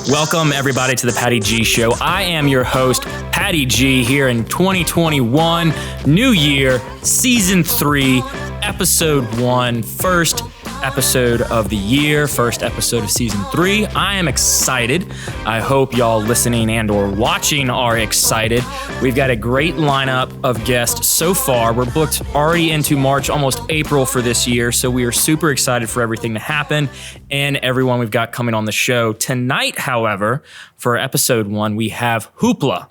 Welcome, everybody, to the Patty G Show. I am your host, Patty G, here in 2021, New Year, Season 3, Episode 1, first episode of the year, first episode of Season 3. I am excited. I hope y'all listening and or watching are excited. We've got a great lineup of guests so far. We're booked already into March, almost April for this year, so we are super excited for everything to happen and everyone we've got coming on the show. Tonight, however, for Episode 1, we have Hoopla,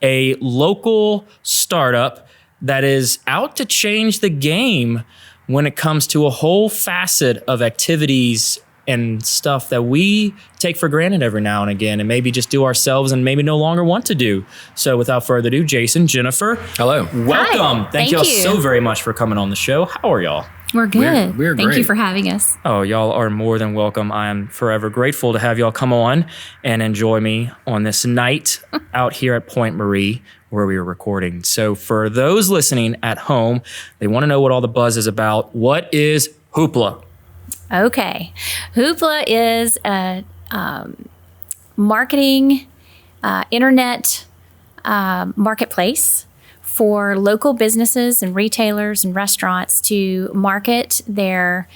a local startup that is out to change the game when it comes to a whole facet of activities and stuff that we take for granted every now and again and maybe just do ourselves and maybe no longer want to do. So without further ado, Jason, Jennifer. Hello. Welcome. Hi. Thank y'all so very much for coming on the show. How are y'all? We're good. We're Thank great. you for having us. Oh, y'all are more than welcome. I am forever grateful to have y'all come on and enjoy me on this night out here at Point Marie where we were recording. So for those listening at home, they want to know what all the buzz is about. What is Hoopla? Okay. Hoopla is a marketing, internet marketplace for local businesses and retailers and restaurants to market their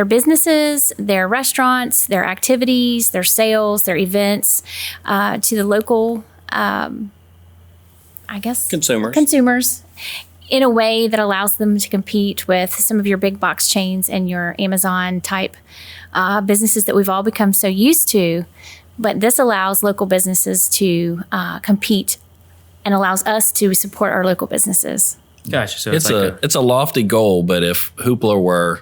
businesses, their restaurants, their activities, their sales, their events to the local, consumers in a way that allows them to compete with some of your big box chains and your Amazon type businesses that we've all become so used to. But this allows local businesses to compete and allows us to support our local businesses. Gotcha. So It's a lofty goal, but if Hoopla were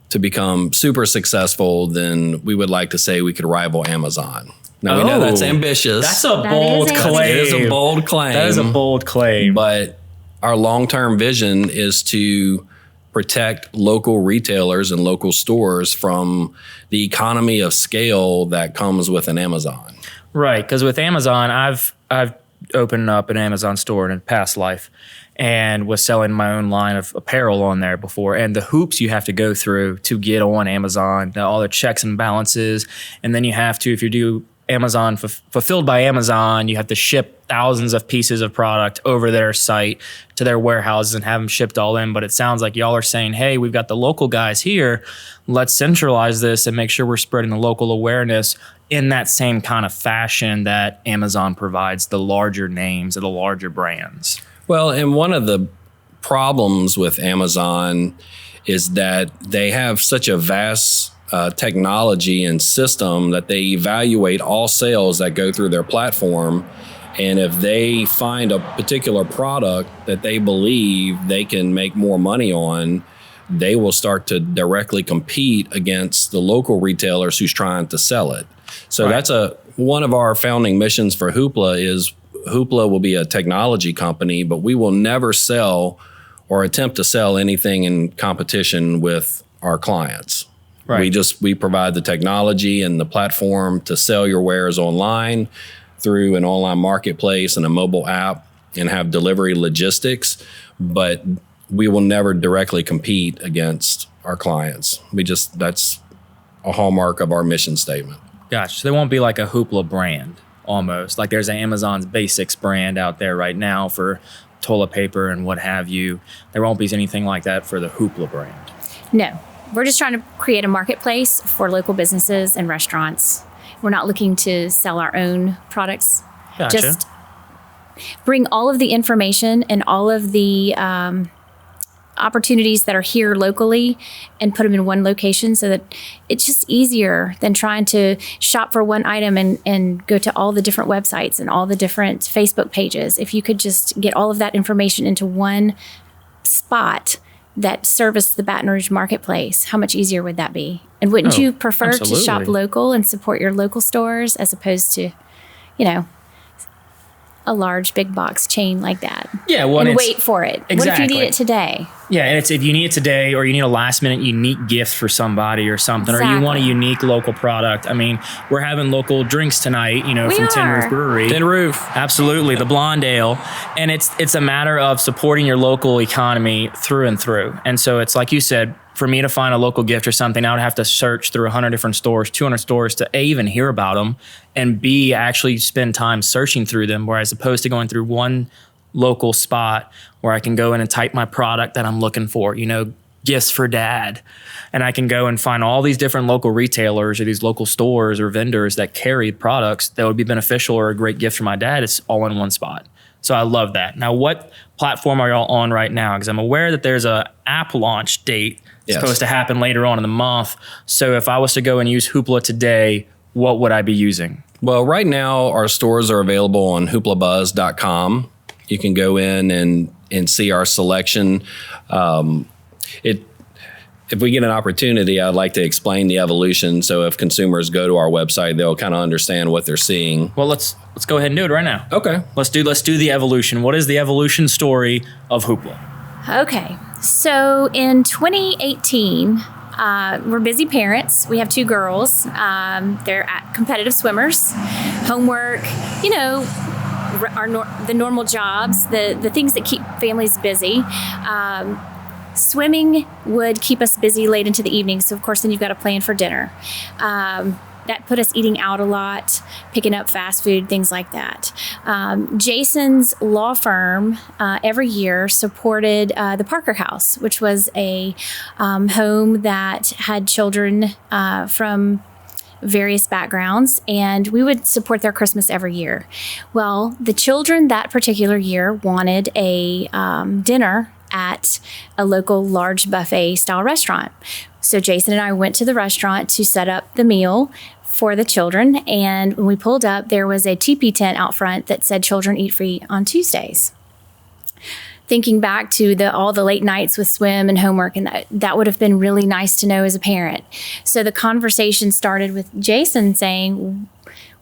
to become super successful, then we would like to say we could rival Amazon. Now, we know that's ambitious. That's a bold claim. It is a bold claim. That is a bold claim. But our long-term vision is to protect local retailers and local stores from the economy of scale that comes with an Amazon. Right, because with Amazon, I've opened up an Amazon store in a past life and was selling my own line of apparel on there before. And the hoops you have to go through to get on Amazon, all the checks and balances, and then you have to, if you do Amazon fulfilled by Amazon, you have to ship thousands of pieces of product over their site to their warehouses and have them shipped all in. But it sounds like y'all are saying, hey, we've got the local guys here. Let's centralize this and make sure we're spreading the local awareness in that same kind of fashion that Amazon provides the larger names and the larger brands. Well, and one of the problems with Amazon is that they have such a vast technology and system that they evaluate all sales that go through their platform. And if they find a particular product that they believe they can make more money on, they will start to directly compete against the local retailers who's trying to sell it. So that's one of our founding missions for Hoopla is Hoopla will be a technology company, but we will never sell or attempt to sell anything in competition with our clients. Right. We provide the technology and the platform to sell your wares online through an online marketplace and a mobile app and have delivery logistics, but we will never directly compete against our clients. That's a hallmark of our mission statement. Gotcha. So there won't be like a Hoopla brand almost. Like there's an Amazon's Basics brand out there right now for toilet paper and what have you. There won't be anything like that for the Hoopla brand. No. We're just trying to create a marketplace for local businesses and restaurants. We're not looking to sell our own products. Gotcha. Just bring all of the information and all of the opportunities that are here locally and put them in one location so that it's just easier than trying to shop for one item and go to all the different websites and all the different Facebook pages. If you could just get all of that information into one spot that service the Baton Rouge marketplace, how much easier would that be? And wouldn't you prefer to shop local and support your local stores as opposed to, a large big box chain like that? Yeah, well, and wait for it. Exactly. What if you need it today? Yeah, and if you need it today, or you need a last minute unique gift for somebody or something, or you want a unique local product. I mean, we're having local drinks tonight, from Tin Roof Brewery. Tin Roof. Absolutely, the Blonde Ale. And it's a matter of supporting your local economy through and through. And so it's like you said, for me to find a local gift or something, I would have to search through 100 different stores, 200 stores to A, even hear about them, and B, actually spend time searching through them, whereas opposed to going through one local spot where I can go in and type my product that I'm looking for, gifts for dad. And I can go and find all these different local retailers or these local stores or vendors that carry products that would be beneficial or a great gift for my dad. It's all in one spot. So I love that. Now, what platform are y'all on right now? Because I'm aware that there's a app launch date supposed to happen later on in the month. So if I was to go and use Hoopla today, what would I be using? Well, right now our stores are available on hooplabuzz.com. You can go in and see our selection. If we get an opportunity, I'd like to explain the evolution. So if consumers go to our website, they'll kind of understand what they're seeing. Well, let's go ahead and do it right now. Okay. Let's do the evolution. What is the evolution story of Hoopla? Okay. So in 2018, we're busy parents. We have 2 girls. They're competitive swimmers. Homework, the normal jobs, the things that keep families busy. Swimming would keep us busy late into the evening. So, of course, then you've got to plan for dinner. That put us eating out a lot, picking up fast food, things like that. Jason's law firm every year supported the Parker House, which was a home that had children from various backgrounds, and we would support their Christmas every year. Well, the children that particular year wanted a dinner at a local large buffet style restaurant. So Jason and I went to the restaurant to set up the meal for the children. And when we pulled up, there was a teepee tent out front that said children eat free on Tuesdays. Thinking back to all the late nights with swim and homework, and that would have been really nice to know as a parent. So the conversation started with Jason saying,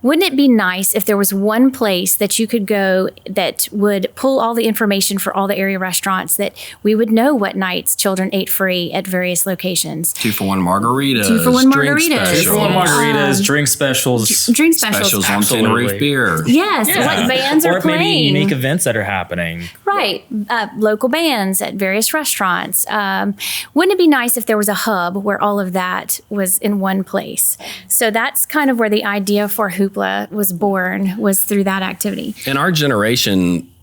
wouldn't it be nice if there was one place that you could go that would pull all the information for all the area restaurants, that we would know what nights children ate free at various locations? 2-for-1 margaritas. 2-for-1 margaritas. 2-for-1 margaritas, drink specials. Drink specials. On Tenerife beer. Yes, what bands are or playing. Maybe unique events that are happening. Right. Local bands at various restaurants. Wouldn't it be nice if there was a hub where all of that was in one place? So that's kind of where the idea for Hoopla was born, was through that activity. In our generation,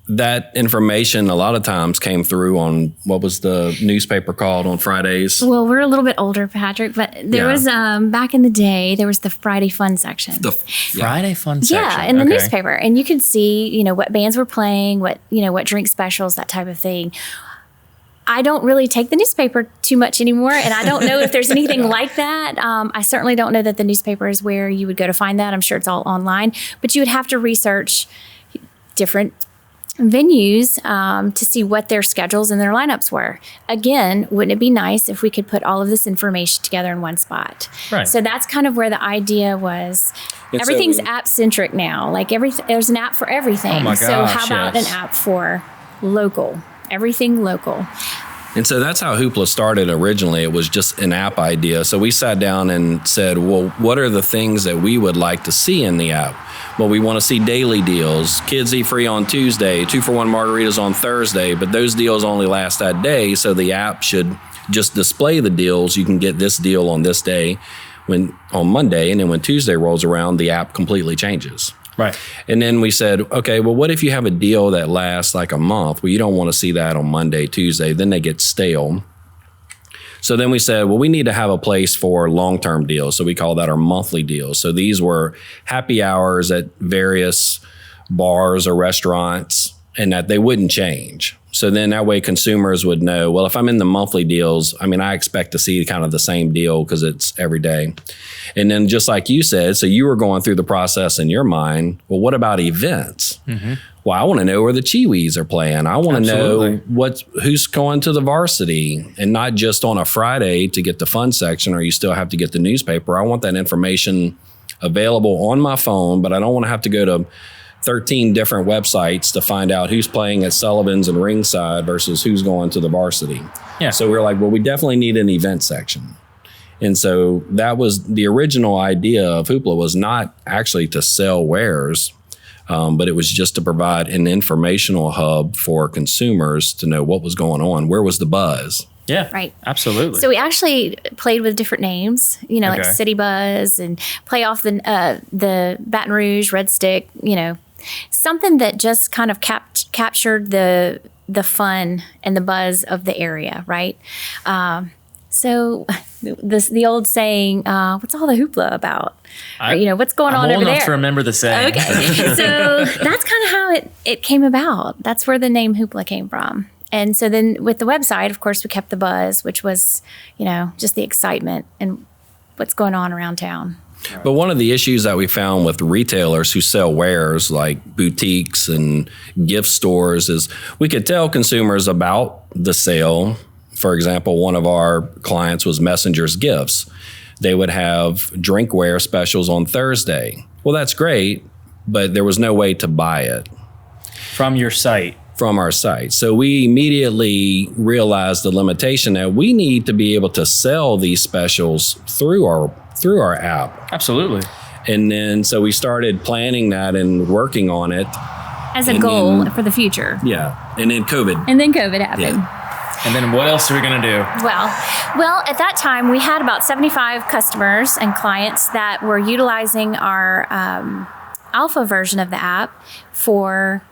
that information a lot of times came through on, what was the newspaper called on Fridays? Well, we're a little bit older, Patrick, but there was, back in the day, there was the Friday Fun section. Friday Fun section? Yeah, in the newspaper. And you could see, what bands were playing, what drink specials, that type of thing. I don't really take the newspaper too much anymore, and I don't know if there's anything like that. I certainly don't know that the newspaper is where you would go to find that. I'm sure it's all online, but you would have to research different venues to see what their schedules and their lineups were. Again, wouldn't it be nice if we could put all of this information together in one spot? Right. So that's kind of where the idea was. Everything's app-centric now. Like there's an app for everything. Oh my gosh, so how about an app for local? Everything local. And so that's how Hoopla started originally. It was just an app idea. So we sat down and said, well, what are the things that we would like to see in the app? Well, we want to see daily deals. Kids eat free on Tuesday, 2-for-1 margaritas on Thursday, but those deals only last that day. So the app should just display the deals. You can get this deal on this day on Monday, and then when Tuesday rolls around, the app completely changes. Right. And then we said, okay, well, what if you have a deal that lasts like a month? Well, you don't want to see that on Monday, Tuesday. Then they get stale. So then we said, well, we need to have a place for long-term deals. So we call that our monthly deals. So these were happy hours at various bars or restaurants, and that they wouldn't change. So then that way consumers would know, well, if I'm in the monthly deals, I expect to see kind of the same deal because it's every day. And then just like you said, so you were going through the process in your mind, well, what about events? Mm-hmm. Well, I want to know where the Chiwis are playing. I want to know who's going to the varsity, and not just on a Friday to get the fun section, or you still have to get the newspaper. I want that information available on my phone, but I don't want to have to go to 13 different websites to find out who's playing at Sullivan's and Ringside versus who's going to the varsity. Yeah. So we're like, well, we definitely need an event section. And so that was the original idea of Hoopla, was not actually to sell wares, but it was just to provide an informational hub for consumers to know what was going on. Where was the buzz? Yeah. Right. Absolutely. So we actually played with different names, like Okay. City Buzz, and play off the Baton Rouge Red Stick, something that just kind of captured the fun and the buzz of the area, right? So the old saying, what's all the hoopla about? Or, what's going on I'm old over enough there? to remember the saying. Okay. So that's kind of how it came about. That's where the name Hoopla came from. And so then with the website, of course, we kept the buzz, which was, just the excitement and what's going on around town. But one of the issues that we found with retailers who sell wares like boutiques and gift stores is we could tell consumers about the sale. For example, one of our clients was Messenger's Gifts. They would have drinkware specials on Thursday. Well, that's great, but there was no way to buy it From your site. from our site. So we immediately realized the limitation that we need to be able to sell these specials through our app. Absolutely. And then so we started planning that and working on it. As a And goal then- for the future. Yeah. And then COVID. And then COVID happened. Yeah. And then what else are we going to do? Well, at that time, we had about 75 customers and clients that were utilizing our alpha version of the app for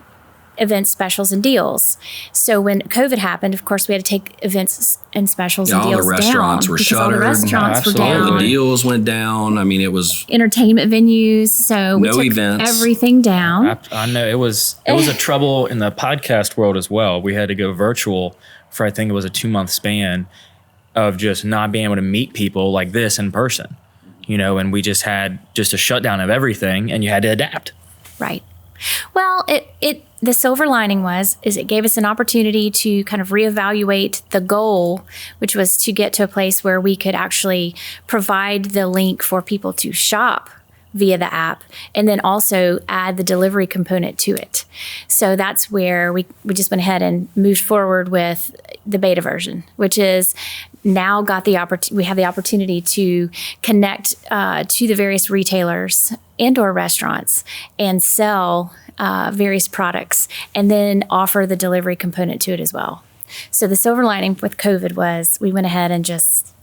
event specials and deals. So when COVID happened, of course, we had to take events and specials Yeah, and all the deals restaurants down were because all the shuttered. restaurants were Absolutely. All the down. deals went down. I mean, it was Entertainment venues. So we No took events. everything down. I know it was a trouble in the podcast world as well. We had to go virtual for I think it was a 2-month span of just not being able to meet people like this in person. And we just had just a shutdown of everything and you had to adapt. Right. Well, the silver lining is it gave us an opportunity to kind of reevaluate the goal, which was to get to a place where we could actually provide the link for people to shop via the app and then also add the delivery component to it. So that's where we just went ahead and moved forward with the beta version, which is now we have the opportunity to connect to the various retailers and or restaurants and sell various products and then offer the delivery component to it as well. So the silver lining with COVID was we went ahead and just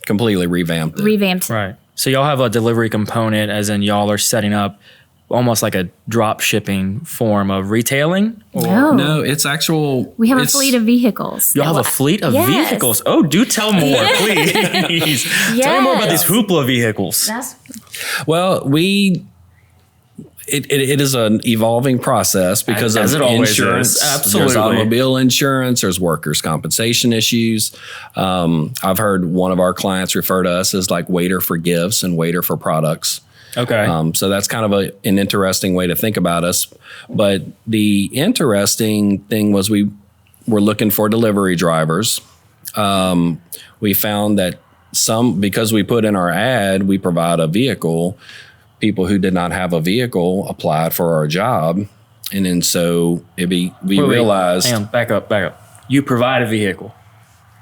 completely revamped it. Right. So y'all have a delivery component as in y'all are setting up almost like a drop shipping form of retailing? No, it's actual. We have a fleet of vehicles. Y'all have a fleet of Yes. vehicles? Oh, do tell more, please. Tell me more about these Hoopla vehicles. Well, it is an evolving process because As of it always insurance. is. Absolutely. There's automobile insurance. There's workers' compensation issues. I've heard one of our clients refer to us as like waiter for gifts and waiter for products. Okay. So that's kind of an interesting way to think about us. But the interesting thing was we were looking for delivery drivers. We found that because we put in our ad, we provide a vehicle. People who did not have a vehicle applied for our job. And then so we realized. Hang on, back up. You provide a vehicle.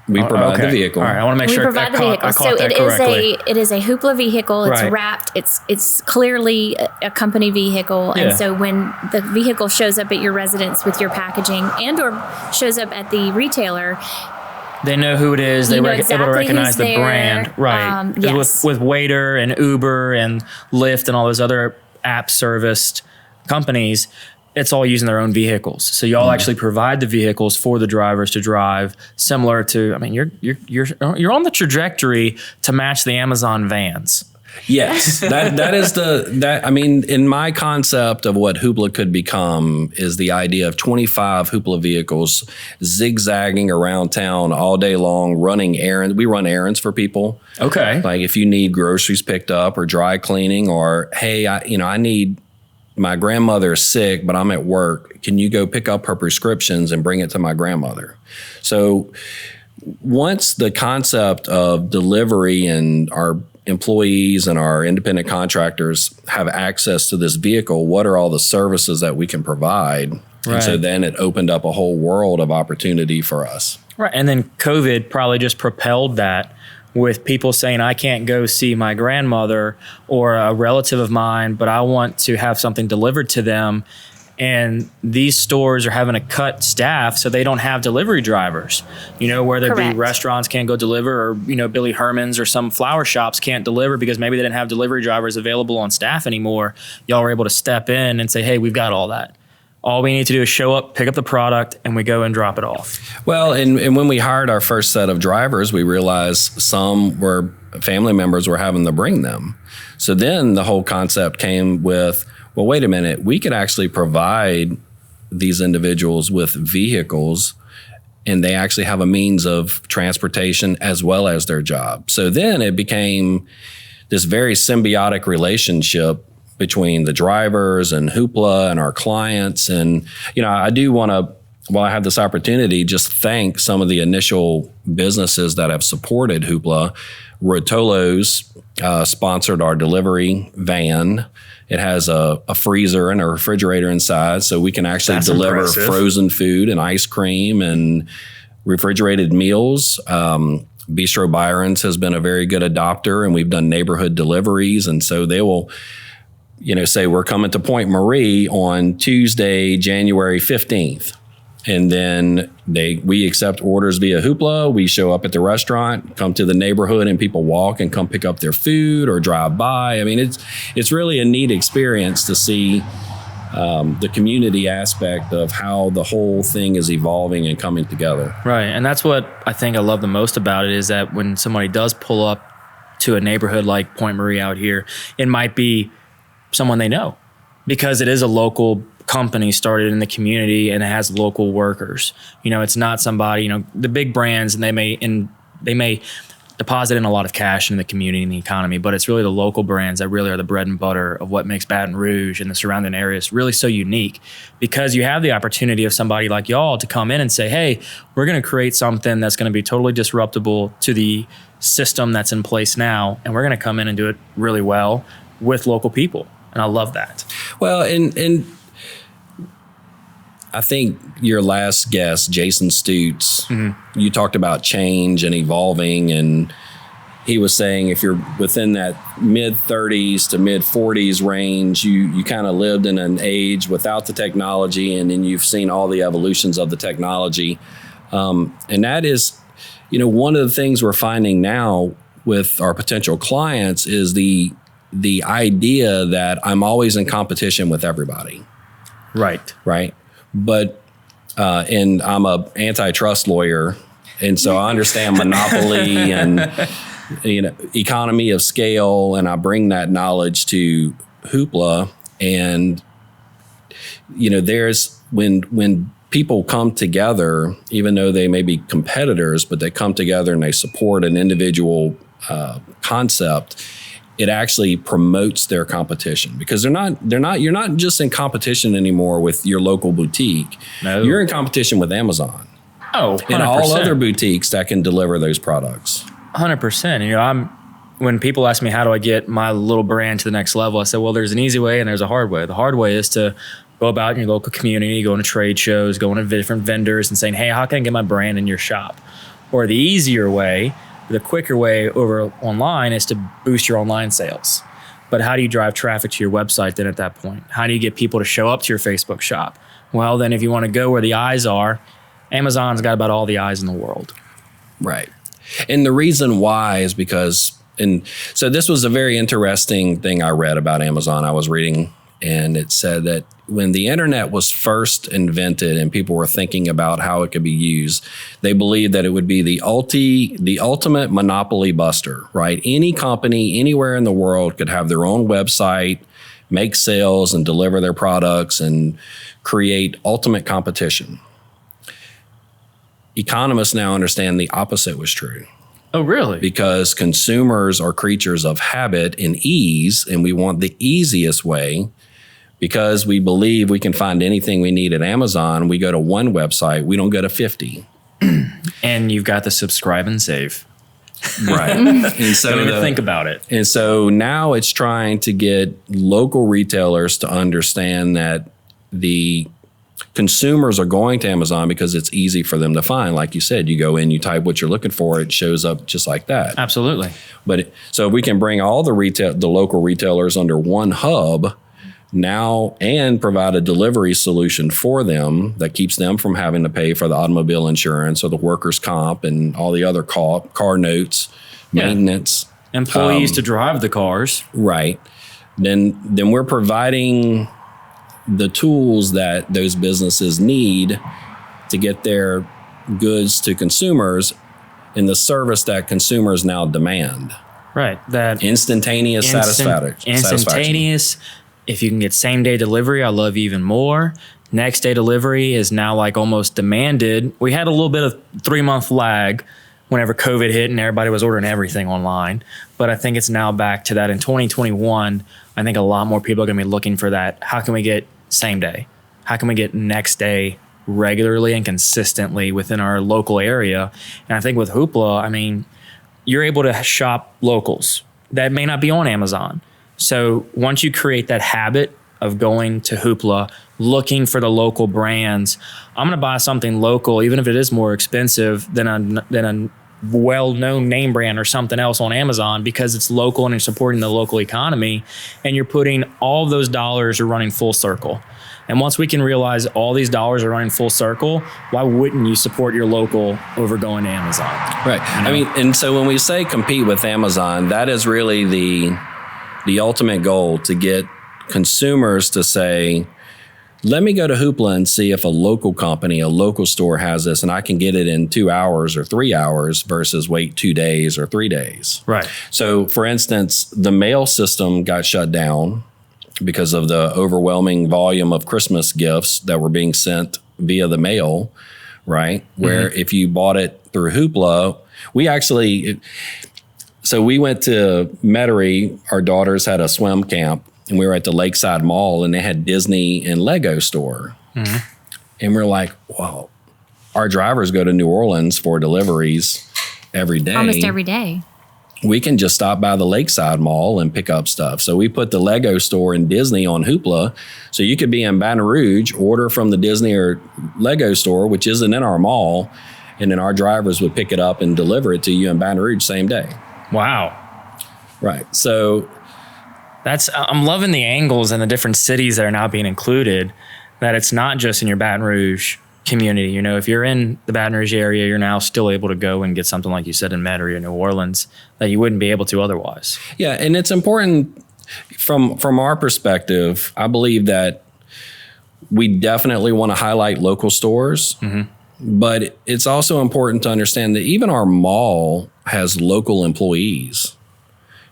We provide Okay. the vehicle. All right, I want to make We sure provide the vehicle. I So caught that correctly. it is a Hoopla vehicle. It's Right. wrapped. It's clearly a company vehicle. Yeah. And so when the vehicle shows up at your residence with your packaging and or shows up at the retailer, They know who it is. You They're know able to exactly recognize who's the there. brand. Right. 'Cause Yes. with Waiter and Uber and Lyft and all those other app serviced companies, it's all using their own vehicles. So y'all actually provide the vehicles for the drivers to drive, similar to. I mean, you're on the trajectory to match the Amazon vans. Yes, that is I mean, in my concept of what Hoopla could become is the idea of 25 Hoopla vehicles zigzagging around town all day long, running errands. We run errands for people. Okay. Like if you need groceries picked up or dry cleaning, or hey, I need my grandmother is sick, but I'm at work. Can you go pick up her prescriptions and bring it to my grandmother? So once the concept of delivery and our employees and our independent contractors have access to this vehicle, what are all the services that we can provide? Right. And so then it opened up a whole world of opportunity for us. Right. And then COVID probably just propelled that with people saying, I can't go see my grandmother or a relative of mine, but I want to have something delivered to them. And these stores are having to cut staff so they don't have delivery drivers. Whether it be Correct. restaurants can't go deliver, or Billy Herman's or some flower shops can't deliver because maybe they didn't have delivery drivers available on staff anymore. Y'all were able to step in and say, hey, we've got all that. All we need to do is show up, pick up the product, and we go and drop it off. Well, and when we hired our first set of drivers, we realized some were family members were having to bring them. So then the whole concept came with, well, wait a minute, we could actually provide these individuals with vehicles, and they actually have a means of transportation as well as their job. So then it became this very symbiotic relationship between the drivers and Hoopla and our clients. And, I do want to, while I have this opportunity, just thank some of the initial businesses that have supported Hoopla. Rotolo's sponsored our delivery van. It has a freezer and a refrigerator inside, so we can actually deliver impressive. Frozen food and ice cream and refrigerated meals. Bistro Byron's has been a very good adopter, and we've done neighborhood deliveries. And so they will, say we're coming to Point Marie on Tuesday, January 15th. And then we accept orders via Hoopla. We show up at the restaurant, come to the neighborhood, and people walk and come pick up their food or drive by. I mean, it's really a neat experience to see the community aspect of how the whole thing is evolving and coming together. Right. And that's what I think I love the most about it, is that when somebody does pull up to a neighborhood like Point Marie out here, it might be someone they know, because it is a local company started in the community and it has local workers. It's not somebody, the big brands, and they may deposit in a lot of cash in the community and the economy, but it's really the local brands that really are the bread and butter of what makes Baton Rouge and the surrounding areas really so unique, because you have the opportunity of somebody like y'all to come in and say, hey, we're going to create something that's going to be totally disruptible to the system that's in place now, and we're going to come in and do it really well with local people. And I love that. Well, and I think your last guest, Jason Stutz, you talked about change and evolving, and he was saying if you're within that mid 30s to mid 40s range, you kind of lived in an age without the technology, and then you've seen all the evolutions of the technology. And that is, one of the things we're finding now with our potential clients is the idea that I'm always in competition with everybody. Right. But, and I'm a antitrust lawyer, and so I understand monopoly and, economy of scale. And I bring that knowledge to Hoopla. And, there's when people come together, even though they may be competitors, but they come together and they support an individual concept, it actually promotes their competition, because you're not just in competition anymore with your local boutique. No. You're in competition with Amazon. Oh, 100%. And all other boutiques that can deliver those products. 100%. When people ask me, how do I get my little brand to the next level? I said, well, there's an easy way and there's a hard way. The hard way is to go about in your local community, going to trade shows, going to different vendors and saying, hey, how can I get my brand in your shop? Or the easier way, the quicker way over online, is to boost your online sales. But how do you drive traffic to your website then at that point? How do you get people to show up to your Facebook shop? Well, then if you want to go where the eyes are, Amazon's got about all the eyes in the world. Right. And the reason why is because, and so this was a very interesting thing I read about Amazon. I was reading, and it said that when the internet was first invented and people were thinking about how it could be used, they believed that it would be the ultimate monopoly buster, right? Any company anywhere in the world could have their own website, make sales and deliver their products and create ultimate competition. Economists now understand the opposite was true. Oh, really? Because consumers are creatures of habit and ease, and we want the easiest way. Because we believe we can find anything we need at Amazon, we go to one website, we don't go to 50. And you've got the subscribe and save. Right. And so Don't even think about it. And so now it's trying to get local retailers to understand that the consumers are going to Amazon because it's easy for them to find. Like you said, you go in, you type what you're looking for, it shows up just like that. Absolutely. But so we can bring all the local retailers under one hub, now and provide a delivery solution for them that keeps them from having to pay for the automobile insurance or the workers' comp and all the other car notes, maintenance. Employees to drive the cars. Right. Then we're providing the tools that those businesses need to get their goods to consumers in the service that consumers now demand. Right. That instantaneous satisfaction. Instantaneous. If you can get same day delivery, I love you even more. Next day delivery is now like almost demanded. We had a little bit of 3-month lag whenever COVID hit and everybody was ordering everything online. But I think it's now back to that in 2021. I think a lot more people are going to be looking for that. How can we get same day? How can we get next day regularly and consistently within our local area? And I think with Hoopla, I mean, you're able to shop locals that may not be on Amazon. So once you create that habit of going to Hoopla, looking for the local brands, I'm going to buy something local, even if it is more expensive than a well-known name brand or something else on Amazon, because it's local and it's supporting the local economy, and you're putting all of those dollars are running full circle. And once we can realize all these dollars are running full circle, why wouldn't you support your local over going to Amazon? Right. You know? I mean, and so when we say compete with Amazon, that is really the ultimate goal, to get consumers to say, let me go to Hoopla and see if a local company, a local store has this, and I can get it in 2 hours or 3 hours versus wait 2 days or 3 days. Right. So, for instance, the mail system got shut down because of the overwhelming volume of Christmas gifts that were being sent via the mail, right? Where if you bought it through Hoopla, we went to Metairie. Our daughters had a swim camp, and we were at the Lakeside Mall, and they had Disney and Lego store. And we're like, well, our drivers go to New Orleans for deliveries every day. Almost every day. We can just stop by the Lakeside Mall and pick up stuff. So we put the Lego store and Disney on Hoopla. So you could be in Baton Rouge, order from the Disney or Lego store, which isn't in our mall, and then our drivers would pick it up and deliver it to you in Baton Rouge same day. Wow. Right. So I'm loving the angles and the different cities that are now being included, that it's not just in your Baton Rouge community. You know, if you're in the Baton Rouge area, you're now still able to go and get something like you said in Metairie or New Orleans that you wouldn't be able to otherwise. Yeah, and it's important from our perspective. I believe that we definitely want to highlight local stores, but it's also important to understand that even our mall has local employees.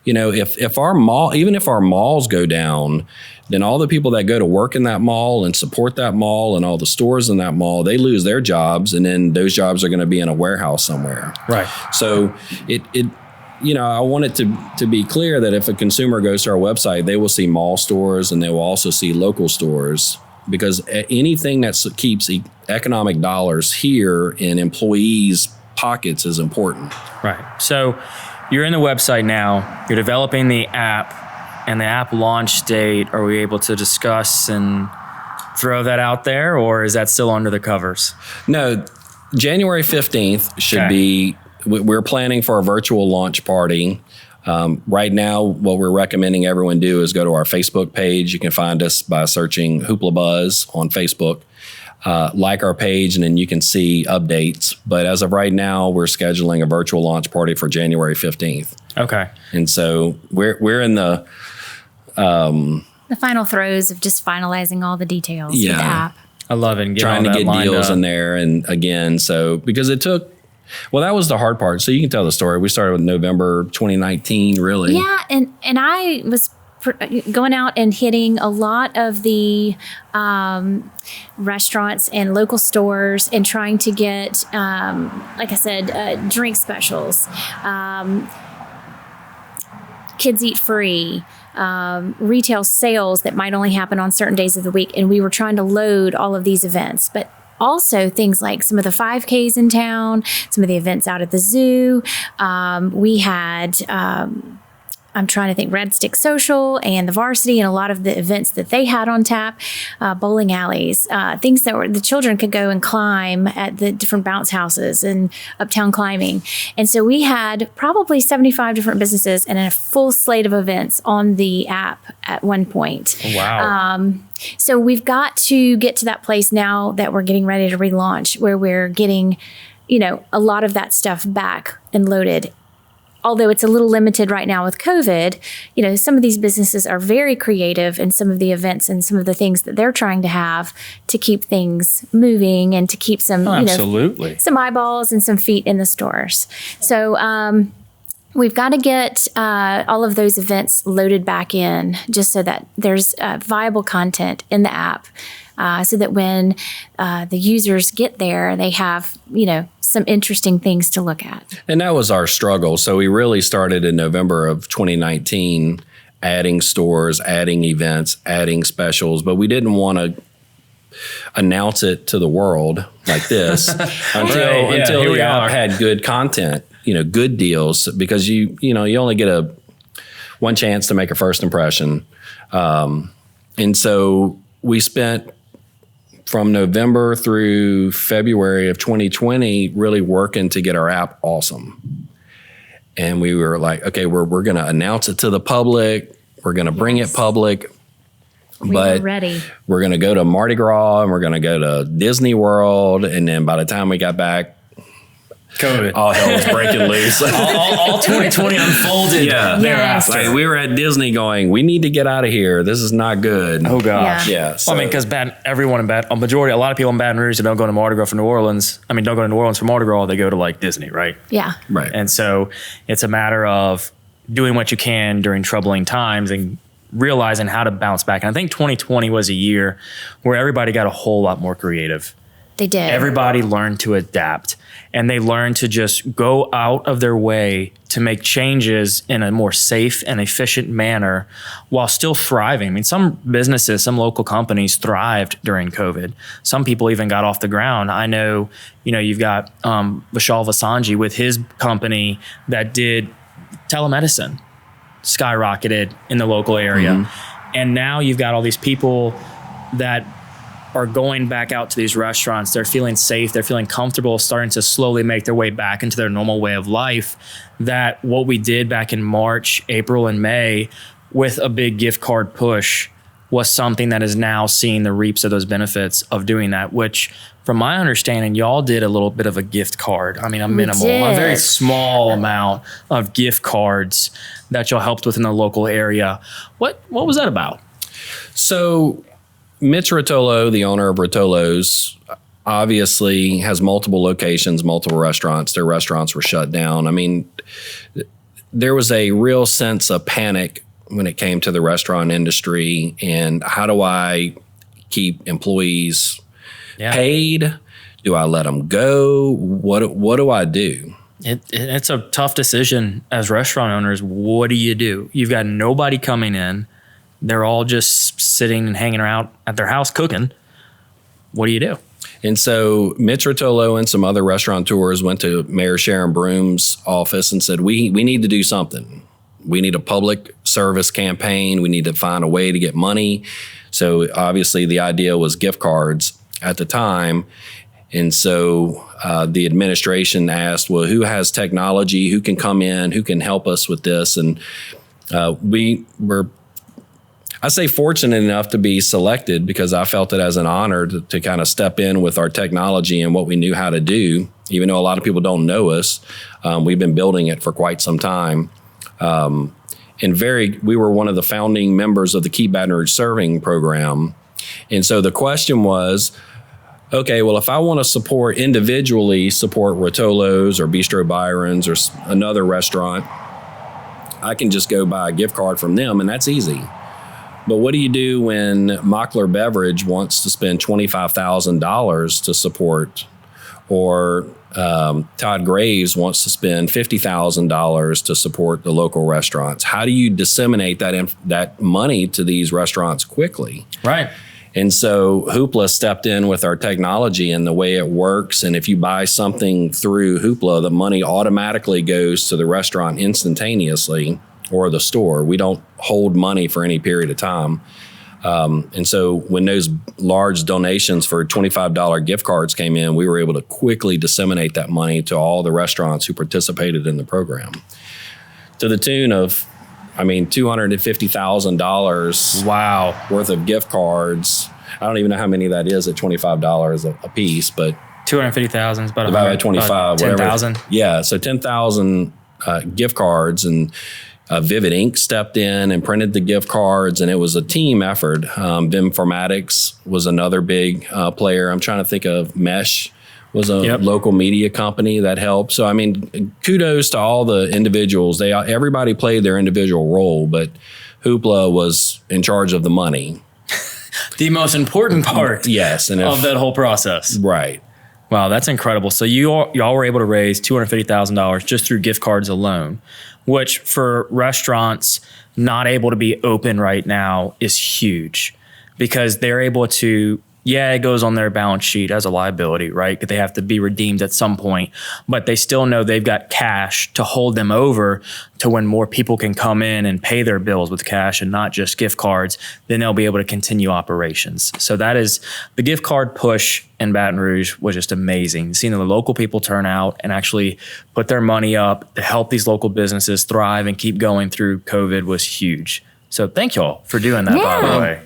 You know, if our mall, even if our malls go down, then all the people that go to work in that mall and support that mall and all the stores in that mall, they lose their jobs, and then those jobs are going to be in a warehouse somewhere. Right. So I want it to be clear that if a consumer goes to our website, they will see mall stores and they will also see local stores, because anything that keeps economic dollars here in employees' pockets is important. Right. So you're in the website now, you're developing the app, and the app launch date, are we able to discuss and throw that out there, or is that still under the covers? No, January 15th should be, we're planning for a virtual launch party. Right now, what we're recommending everyone do is go to our Facebook page. You can find us by searching Hoopla Buzz on Facebook. Like our page, and then you can see updates. But as of right now, we're scheduling a virtual launch party for January 15th. Okay. And so we're in the final throes of just finalizing all the details of the app. I love it. Trying to get deals in there. And again, so because it took, well, that was the hard part. So you can tell the story. We started with November 2019, really. Yeah, and I was going out and hitting a lot of the restaurants and local stores and trying to get, like I said, drink specials, kids eat free, retail sales that might only happen on certain days of the week. And we were trying to load all of these events, but also things like some of the 5Ks in town, some of the events out at the zoo. We had I'm trying to think, Red Stick Social and the Varsity and a lot of the events that they had on tap, bowling alleys, things that the children could go and climb at the different bounce houses and uptown climbing. And so we had probably 75 different businesses and a full slate of events on the app at one point. Wow. So we've got to get to that place now that we're getting ready to relaunch, where we're getting, a lot of that stuff back and loaded. Although it's a little limited right now with COVID, some of these businesses are very creative in some of the events and some of the things that they're trying to have to keep things moving and to keep some, absolutely. Some eyeballs and some feet in the stores. So we've got to get all of those events loaded back in just so that there's viable content in the app. So that when the users get there, they have, some interesting things to look at. And that was our struggle. So we really started in November of 2019, adding stores, adding events, adding specials, but we didn't want to announce it to the world like this until the app had good content, good deals, because you only get one chance to make a first impression. And so we spent from November through February of 2020, really working to get our app awesome. And we were like, okay, we're going to announce it to the public. We're going to bring it public. But ready. We're going to go to Mardi Gras and we're going to go to Disney World. And then by the time we got back, COVID. All hell was breaking loose. all 2020 unfolded. Yeah. Yes. Like we were at Disney going, we need to get out of here. This is not good. Oh, gosh. Yeah. So. Because everyone in a lot of people in Baton Rouge that don't go to Mardi Gras for New Orleans, don't go to New Orleans for Mardi Gras, they go to like Disney, right? Yeah. Right. And so it's a matter of doing what you can during troubling times and realizing how to bounce back. And I think 2020 was a year where everybody got a whole lot more creative. They did. Everybody learned to adapt, and they learned to just go out of their way to make changes in a more safe and efficient manner while still thriving. Some businesses, some local companies thrived during COVID. Some people even got off the ground. I know, you've got Vishal Vasanji with his company that did telemedicine, skyrocketed in the local area. Mm-hmm. And now you've got all these people that are going back out to these restaurants. They're feeling safe. They're feeling comfortable, starting to slowly make their way back into their normal way of life. That what we did back in March, April, and May with a big gift card push was something that is now seeing the reaps of those benefits of doing that, which from my understanding, y'all did a little bit of a gift card. A very small amount of gift cards that y'all helped with in the local area. What was that about? So Mitch Rotolo, the owner of Rotolo's, obviously has multiple locations, multiple restaurants. Their restaurants were shut down. There was a real sense of panic when it came to the restaurant industry and how do I keep employees paid? Do I let them go? What do I do? It's a tough decision as restaurant owners. What do you do? You've got nobody coming in. They're all just sitting and hanging around at their house cooking. What do you do? And so Mitch Rotolo and some other restaurateurs went to Mayor Sharon Broom's office and said, we need to do something. We need a public service campaign. We need to find a way to get money. So obviously the idea was gift cards at the time. And so the administration asked, well, who has technology? Who can come in? Who can help us with this? And we were, I say, fortunate enough to be selected because I felt it as an honor to kind of step in with our technology and what we knew how to do. Even though a lot of people don't know us, we've been building it for quite some time. We were one of the founding members of the Keep Baton Rouge Serving program. And so the question was, okay, well, if I want to individually support Rotolo's or Bistro Byron's or another restaurant, I can just go buy a gift card from them, and that's easy. But what do you do when Mockler Beverage wants to spend $25,000 to support, or Todd Graves wants to spend $50,000 to support the local restaurants? How do you disseminate that money to these restaurants quickly? Right. And so Hoopla stepped in with our technology and the way it works. And if you buy something through Hoopla, the money automatically goes to the restaurant instantaneously or the store. We don't hold money for any period of time. And so when those large donations for $25 gift cards came in, we were able to quickly disseminate that money to all the restaurants who participated in the program, to the tune of, $250,000 worth of gift cards. I don't even know how many that is at $25 a piece, but 250,000 is about about 25, 10,000. Yeah, so 10,000 gift cards, and Vivid Ink stepped in and printed the gift cards, and it was a team effort. Vimformatics was another big player. I'm trying to think of Mesh was a local media company that helped. So, kudos to all the individuals. Everybody played their individual role, but Hoopla was in charge of the money. The most important part of that whole process. Right. Wow, that's incredible. So y'all were able to raise $250,000 just through gift cards alone, which for restaurants not able to be open right now is huge, because they're able to, it goes on their balance sheet as a liability, right? They have to be redeemed at some point, but they still know they've got cash to hold them over to when more people can come in and pay their bills with cash and not just gift cards. Then they'll be able to continue operations. So that is the gift card push in Baton Rouge was just amazing. Seeing the local people turn out and actually put their money up to help these local businesses thrive and keep going through COVID was huge. So thank y'all for doing that, by the way.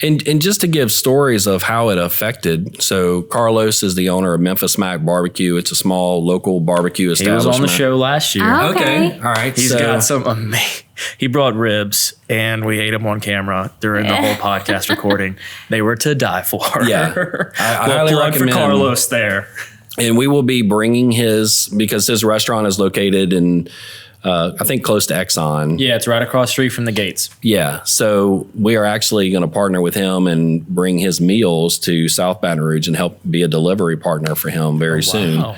And just to give stories of how it affected. So Carlos is the owner of Memphis Mac Barbecue. It's a small local barbecue establishment. He was on the show last year. Okay. All right. He's got some amazing. He brought ribs, and we ate them on camera during the whole podcast recording. They were to die for. Yeah. I highly recommend for Carlos there. And we will be bringing because his restaurant is located in, I think, close to Exxon. Yeah, it's right across the street from the gates. Yeah. So we are actually going to partner with him and bring his meals to South Baton Rouge and help be a delivery partner for him very soon.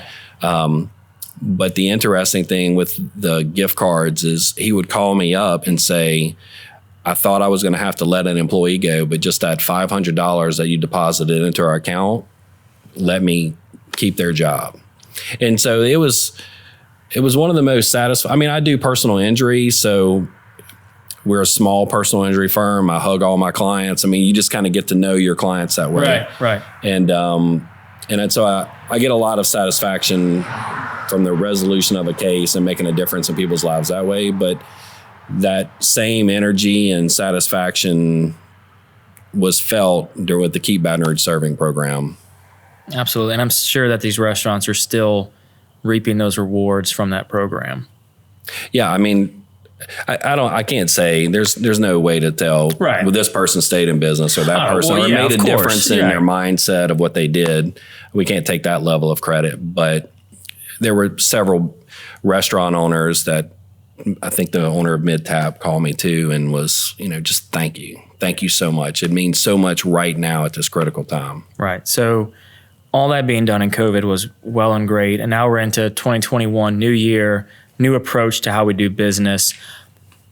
But the interesting thing with the gift cards is he would call me up and say, I thought I was going to have to let an employee go, but just that $500 that you deposited into our account, let me keep their job. And so it was one of the most satisfying. I do personal injury, so we're a small personal injury firm. I hug all my clients. You just kind of get to know your clients that way. Right. And so I get a lot of satisfaction from the resolution of a case and making a difference in people's lives that way. But that same energy and satisfaction was felt with the Keep Baton Rouge Serving program. Absolutely. And I'm sure that these restaurants are still reaping those rewards from that program. Yeah, I can't say there's no way to tell well, this person stayed in business or that person or made a difference in their mindset of what they did. We can't take that level of credit, but there were several restaurant owners that I think the owner of Mid-Tap called me too and was, just thank you. Thank you so much. It means so much right now at this critical time. Right. So all that being done in COVID was well and great. And now we're into 2021, new year, new approach to how we do business.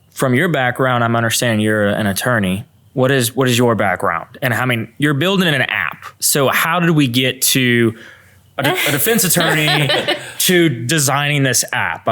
From your background, I'm understanding you're an attorney. What is your background? And you're building an app. So how did we get to a defense attorney to designing this app?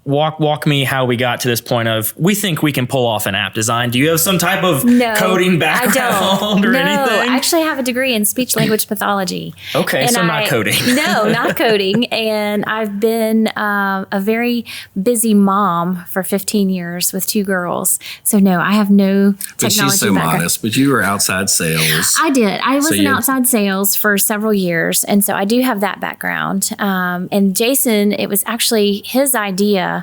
Walk me how we got to this point of we think we can pull off an app design. Do you have some type of coding background or anything? I actually have a degree in speech language pathology. Okay, and so not coding. No, not coding. And I've been a very busy mom for 15 years with 2 girls. So no, I have no technology But she's so background. modest. But you were outside sales. I did. I was in outside sales for several years. And so I do have that background. And Jason, it was actually his idea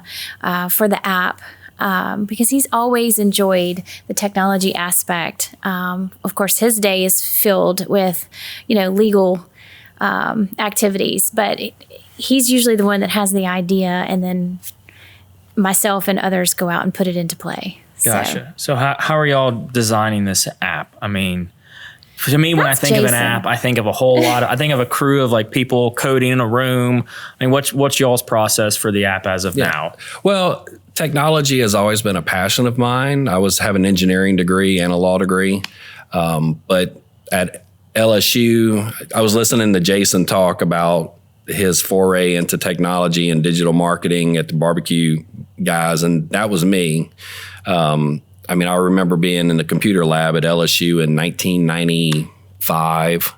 for the app because he's always enjoyed the technology aspect. Of course, his day is filled with, legal activities, but he's usually the one that has the idea, and then myself and others go out and put it into play. Gotcha. So how are y'all designing this app? To me, when I think of an app, I think of I think of a crew of people coding in a room. What's y'all's process for the app as of now? Well, technology has always been a passion of mine. I have an engineering degree and a law degree. But at LSU, I was listening to Jason talk about his foray into technology and digital marketing at the barbecue guys, and that was me. I mean, I remember being in the computer lab at LSU in 1995.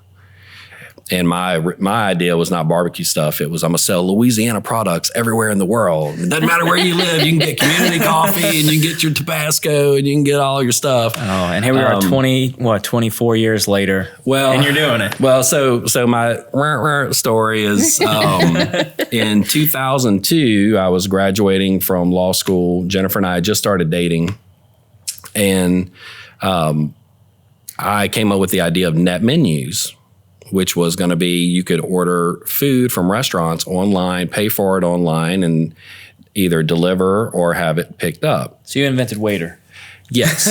And my idea was not barbecue stuff. It was, I'm going to sell Louisiana products everywhere in the world. It doesn't matter where you live. You can get community coffee, and you can get your Tabasco, and you can get all your stuff. Oh, and here we are 24 years later. Well, and you're doing it. Well, so my story is in 2002, I was graduating from law school. Jennifer and I had just started dating. And I came up with the idea of net menus, which was going to be you could order food from restaurants online, pay for it online, and either deliver or have it picked up. So you invented Waiter. Yes.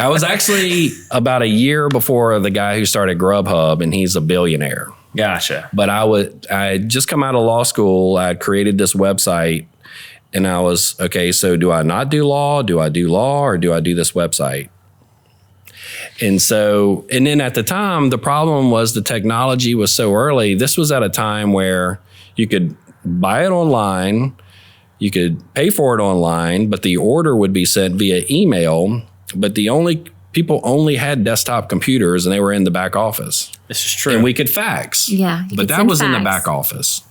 I was actually about a year before the guy who started Grubhub, and he's a billionaire. Gotcha. But I had just come out of law school. I had created this website, and I was, okay, so do I not do law? Do I do law, or do I do this website? And then at the time, the problem was the technology was so early. This was at a time where you could buy it online, you could pay for it online, but the order would be sent via email. But people only had desktop computers, and they were in the back office. This is true. And we could fax. Yeah. But that was in the back office.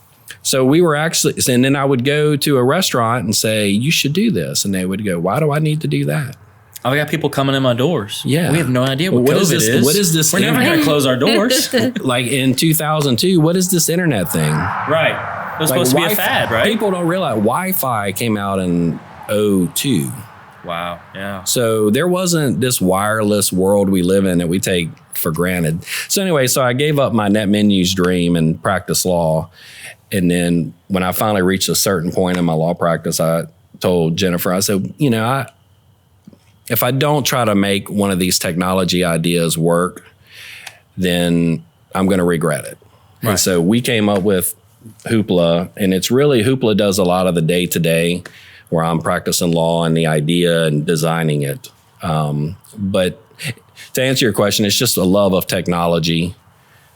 So we were actually, and then I would go to a restaurant and say, you should do this. And they would go, why do I need to do that? I got people coming in my doors. Yeah. We have no idea what COVID is. What is this? We're never going to close our doors. Like in 2002, what is this internet thing? Right. It was supposed to be a fad, right? People don't realize Wi-Fi came out in 2002. Wow. Yeah. So there wasn't this wireless world we live in that we take for granted. So anyway, I gave up my net menus dream and practiced law. And then when I finally reached a certain point in my law practice, I told Jennifer, I said, if I don't try to make one of these technology ideas work, then I'm going to regret it. Right. And so we came up with Hoopla, and it's really, Hoopla does a lot of the day-to-day where I'm practicing law and the idea and designing it. But to answer your question, it's just a love of technology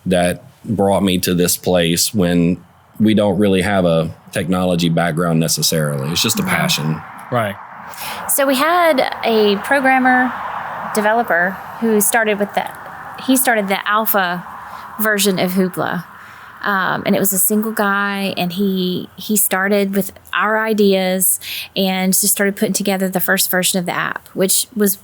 that brought me to this place when we don't really have a technology background necessarily. It's just a passion. Right. So we had a programmer, developer who started with he started the alpha version of Hoopla. And it was a single guy, and he started with our ideas and just started putting together the first version of the app, which was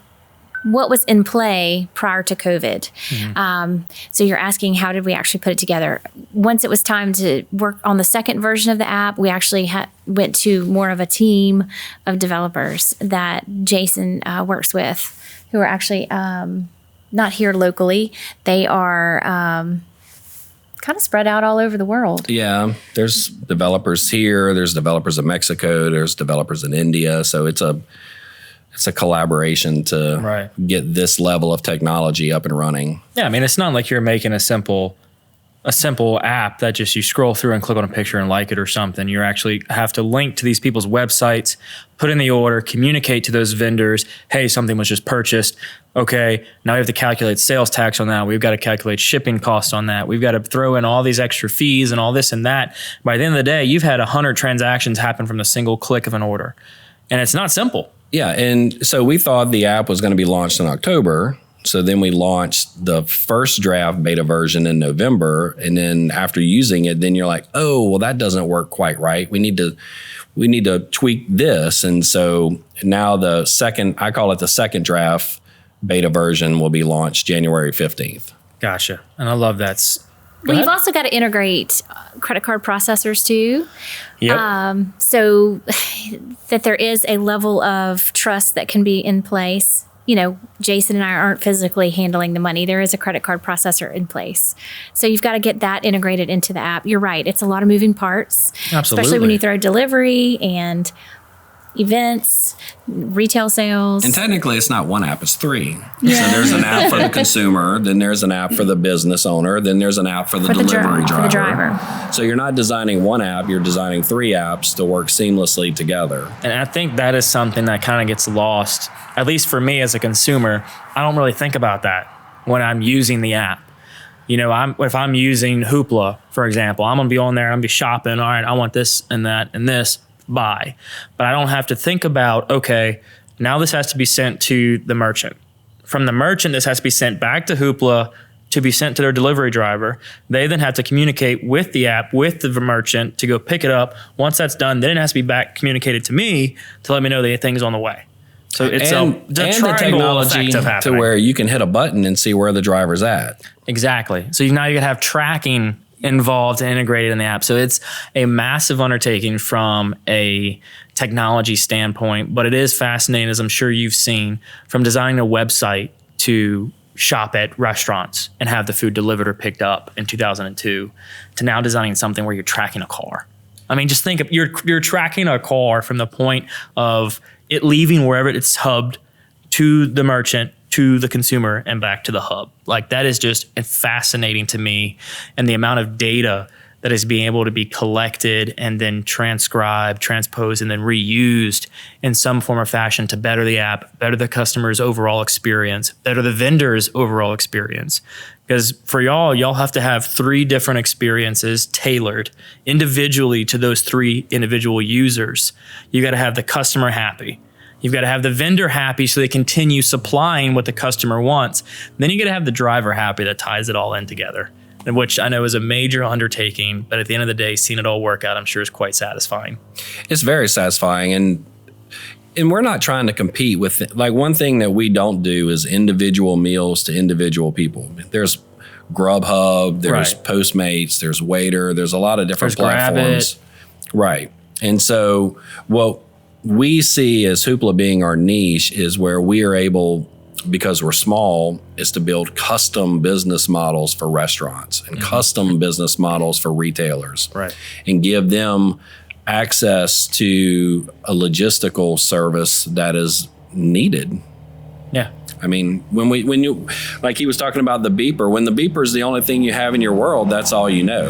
what was in play prior to COVID. Mm-hmm. So you're asking, how did we actually put it together? Once it was time to work on the second version of the app, we actually went to more of a team of developers that Jason works with, who are actually not here locally. They are kind of spread out all over the world. Yeah, there's developers here, there's developers in Mexico, there's developers in India. So it's a collaboration to get this level of technology up and running. Yeah, I mean, it's not like you're making a simple app that just you scroll through and click on a picture and like it or something. You actually have to link to these people's websites, put in the order, communicate to those vendors, hey, something was just purchased. Okay, now we have to calculate sales tax on that. We've got to calculate shipping costs on that. We've got to throw in all these extra fees and all this and that. By the end of the day, you've had 100 transactions happen from the single click of an order. And it's not simple. Yeah, and so we thought the app was going to be launched in October. So then we launched the first draft beta version in November. And then after using it, then you're like, oh, well, that doesn't work quite right. We need to tweak this. And so now I call it the second draft beta version, will be launched January 15th. Gotcha. And I love that. Well, you've also got to integrate credit card processors too. Yep. So that there is a level of trust that can be in place. Jason and I aren't physically handling the money. There is a credit card processor in place. So you've got to get that integrated into the app. You're right. It's a lot of moving parts. Absolutely. Especially when you throw delivery and events, retail sales. And technically, it's not one app, it's three. Yeah. So there's an app for the consumer, then there's an app for the business owner, then there's an app for the delivery driver. For the driver. So you're not designing one app, you're designing three apps to work seamlessly together. And I think that is something that kind of gets lost, at least for me as a consumer. I don't really think about that when I'm using the app. If I'm using Hoopla, for example, I'm going to be on there, I'm going to be shopping. All right, I want this and that and this. buy. But I don't have to think about, okay, now this has to be sent to the merchant. From the merchant, this has to be sent back to Hoopla to be sent to their delivery driver. They then have to communicate with the app, with the merchant to go pick it up. Once that's done, then it has to be back communicated to me to let me know the thing's on the way. So it's the technology to where you can hit a button and see where the driver's at. Exactly. So now you can have tracking involved and integrated in the app. So it's a massive undertaking from a technology standpoint, but it is fascinating, as I'm sure you've seen, from designing a website to shop at restaurants and have the food delivered or picked up in 2002 to now designing something where you're tracking a car. I mean, just think of you're tracking a car from the point of it leaving wherever it's hubbed to the merchant, to the consumer, and back to the hub. Like, that is just fascinating to me, and the amount of data that is being able to be collected and then transcribed, transposed, and then reused in some form or fashion to better the app, better the customer's overall experience, better the vendor's overall experience. Because for y'all have to have 3 different experiences tailored individually to those 3 individual users. You got to have the customer happy. You've got to have the vendor happy so they continue supplying what the customer wants. Then you got to have the driver happy that ties it all in together, which I know is a major undertaking, but at the end of the day, seeing it all work out, I'm sure is quite satisfying. It's very satisfying. And we're not trying to compete with, like, one thing that we don't do is individual meals to individual people. There's Grubhub, there's Postmates, there's Waiter, there's a lot of different platforms. Right. And so what we see as Hoopla being our niche is where we are able, because we're small, is to build custom business models for restaurants and custom business models for retailers, and give them access to a logistical service that is needed. Yeah. I mean, when you, like he was talking about the beeper, when the beeper is the only thing you have in your world, that's all you know.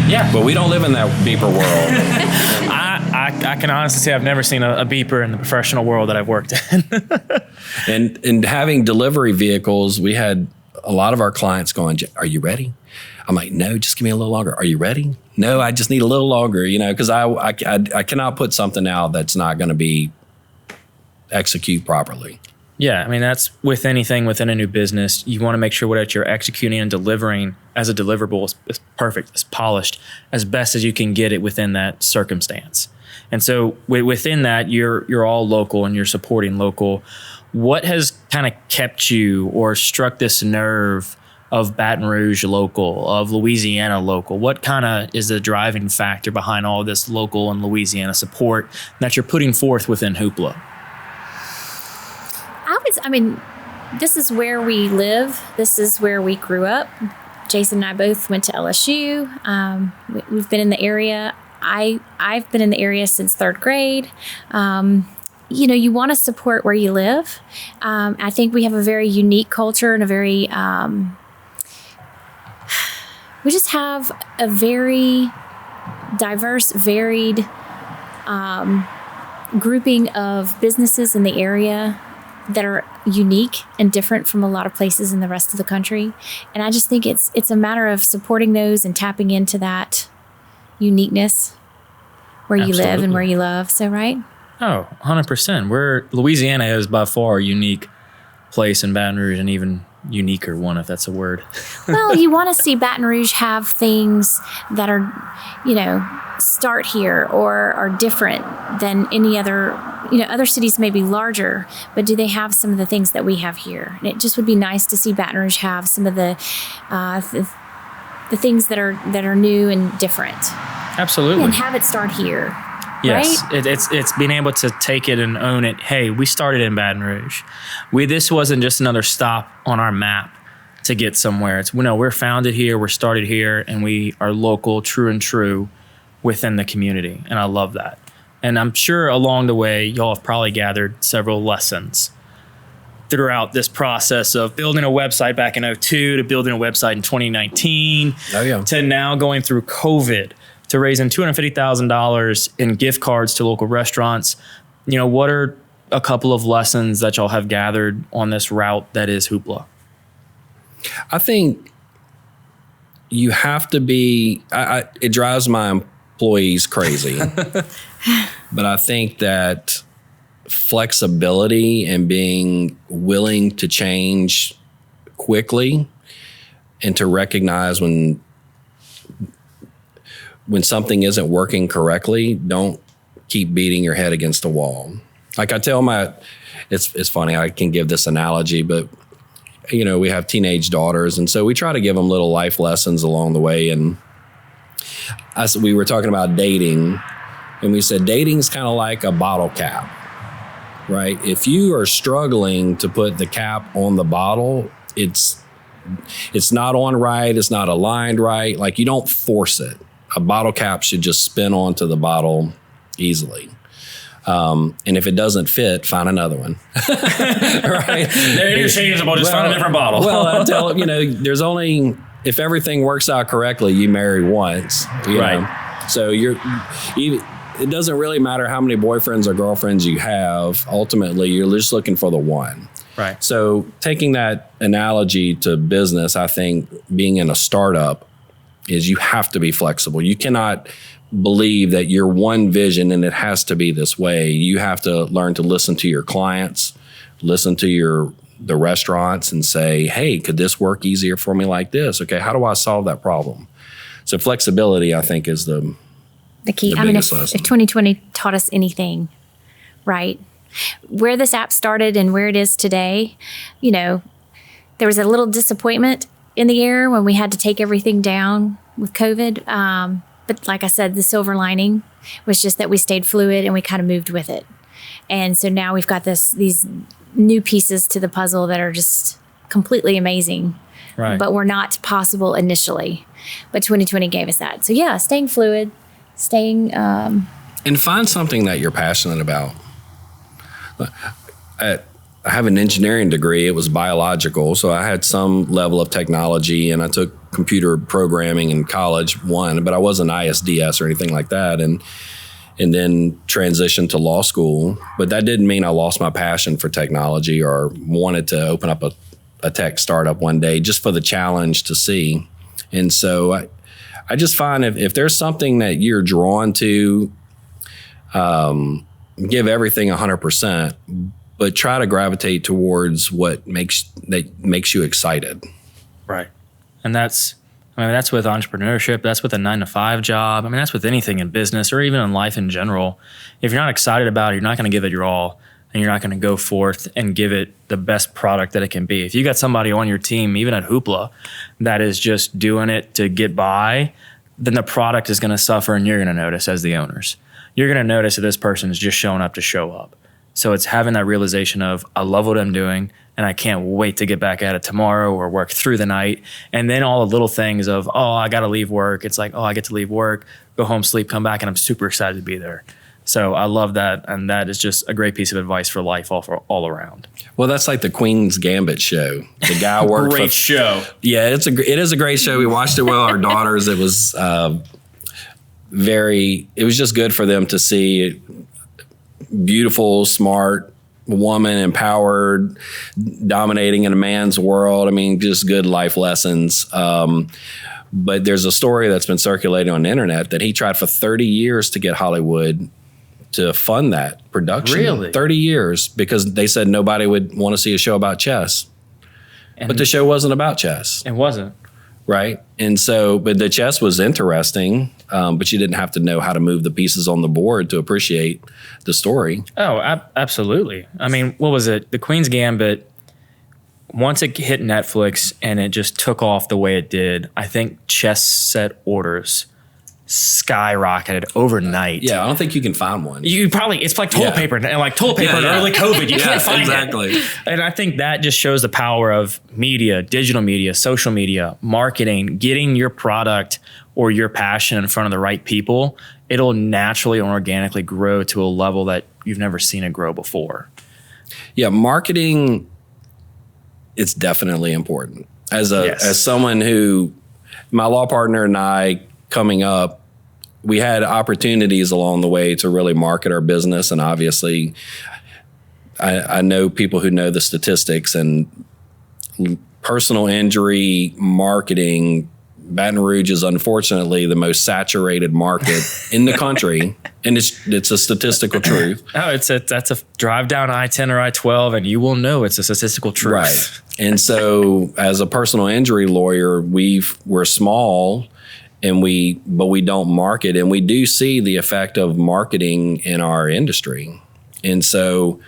Yeah. But we don't live in that beeper world. I can honestly say I've never seen a beeper in the professional world that I've worked in. And having delivery vehicles, we had a lot of our clients going, "Are you ready?" I'm like, "No, just give me a little longer." "Are you ready?" "No, I just need a little longer," because I cannot put something out that's not going to be execute properly. Yeah, I mean, that's with anything within a new business. You want to make sure what you're executing and delivering as a deliverable is perfect, is polished, as best as you can get it within that circumstance. And so within that, you're all local and you're supporting local. What has kind of kept you or struck this nerve of Baton Rouge local, of Louisiana local? What kind of is the driving factor behind all this local and Louisiana support that you're putting forth within Hoopla? I mean, this is where we live. This is where we grew up. Jason and I both went to LSU. We've been in the area. I've been in the area since 3rd grade. You want to support where you live. I think we have a very unique culture and a very, we just have a very diverse, varied grouping of businesses in the area that are unique and different from a lot of places in the rest of the country. And I just think it's a matter of supporting those and tapping into that uniqueness where you live and where you love. So, right? Oh, 100%. Louisiana is by far a unique place in Baton Rouge, and even uniquer one, if that's a word. Well, you want to see Baton Rouge have things that are, start here or are different than any other, other cities may be larger, but do they have some of the things that we have here? And it just would be nice to see Baton Rouge have some of the things that are new and different. Absolutely. And have it start here. Yes, right? It's being able to take it and own it. Hey, we started in Baton Rouge. This wasn't just another stop on our map to get somewhere. We're founded here, we're started here, and we are local, true within the community. And I love that. And I'm sure along the way, y'all have probably gathered several lessons throughout this process of building a website back in 2002 to building a website in 2019 to now going through COVID to raising $250,000 in gift cards to local restaurants. What are a couple of lessons that y'all have gathered on this route that is Hoopla? I think you have to be, it drives my employees crazy. But I think that flexibility and being willing to change quickly and to recognize when something isn't working correctly, don't keep beating your head against the wall. Like I tell it's funny, I can give this analogy, but we have teenage daughters, and so we try to give them little life lessons along the way. And we were talking about dating, and we said dating's kind of like a bottle cap, right? If you are struggling to put the cap on the bottle, it's not on right, it's not aligned right. Like, you don't force it. A bottle cap should just spin onto the bottle easily. And if it doesn't fit, find another one. Right? They're interchangeable. Just find a different bottle. Well, I tell them, there's only, if everything works out correctly, you marry once. Right. Know? So it doesn't really matter how many boyfriends or girlfriends you have. Ultimately, you're just looking for the one. Right. So taking that analogy to business, I think being in a startup is you have to be flexible. You cannot believe that you're one vision and it has to be this way. You have to learn to listen to your clients, listen to the restaurants and say, hey, could this work easier for me like this? Okay, how do I solve that problem? So flexibility, I think, is the key. I mean, if 2020 taught us anything, right? Where this app started and where it is today, there was a little disappointment in the air when we had to take everything down with COVID. But like I said, the silver lining was just that we stayed fluid and we kind of moved with it. And so now we've got these new pieces to the puzzle that are just completely amazing, right, but were not possible initially. But 2020 gave us that. So yeah, staying fluid, staying... and find something that you're passionate about. I have an engineering degree. It was biological, so I had some level of technology, and I took computer programming in college, but I wasn't ISDS or anything like that, and then transitioned to law school. But that didn't mean I lost my passion for technology or wanted to open up a tech startup one day just for the challenge to see. And so I just find if there's something that you're drawn to, give everything 100%. But try to gravitate towards what makes you excited. Right. And that's with entrepreneurship. That's with a 9-to-5 job. I mean, that's with anything in business or even in life in general. If you're not excited about it, you're not going to give it your all, and you're not going to go forth and give it the best product that it can be. If you got somebody on your team, even at Hoopla, that is just doing it to get by, then the product is going to suffer, and you're going to notice as the owners. You're going to notice that this person is just showing up to show up. So it's having that realization of, I love what I'm doing and I can't wait to get back at it tomorrow or work through the night. And then all the little things of, I got to leave work. It's like, I get to leave work, go home, sleep, come back, and I'm super excited to be there. So I love that. And that is just a great piece of advice for life all around. Well, that's like the Queen's Gambit show. The guy worked great show. Yeah, it is a great show. We watched it with our daughters. It was it was just good for them to see beautiful, smart woman, empowered, dominating in a man's world. I mean, just good life lessons. But there's a story that's been circulating on the internet that he tried for 30 years to get Hollywood to fund that production. Really? 30 years, because they said nobody would want to see a show about chess. But the show wasn't about chess. It wasn't. Right. And so, but the chess was interesting, but you didn't have to know how to move the pieces on the board to appreciate the story. Oh, absolutely. I mean, what was it? The Queen's Gambit, once it hit Netflix and it just took off the way it did, I think chess set orders skyrocketed overnight. Yeah, I don't think you can find one. You probably, it's like toilet paper, and like toilet paper in early COVID. You can't find it. And I think that just shows the power of media, digital media, social media, marketing, getting your product or your passion in front of the right people. It'll naturally and organically grow to a level that you've never seen it grow before. Yeah, marketing, it's definitely important. As someone who, my law partner and I, coming up, we had opportunities along the way to really market our business. And obviously, I know people who know the statistics, and personal injury marketing Baton Rouge is unfortunately the most saturated market in the country, and it's a statistical truth. Oh, that's a drive down I-10 or I-12, and you will know it's a statistical truth. Right. And so, as a personal injury lawyer, we're small, but we don't market, and we do see the effect of marketing in our industry. And so,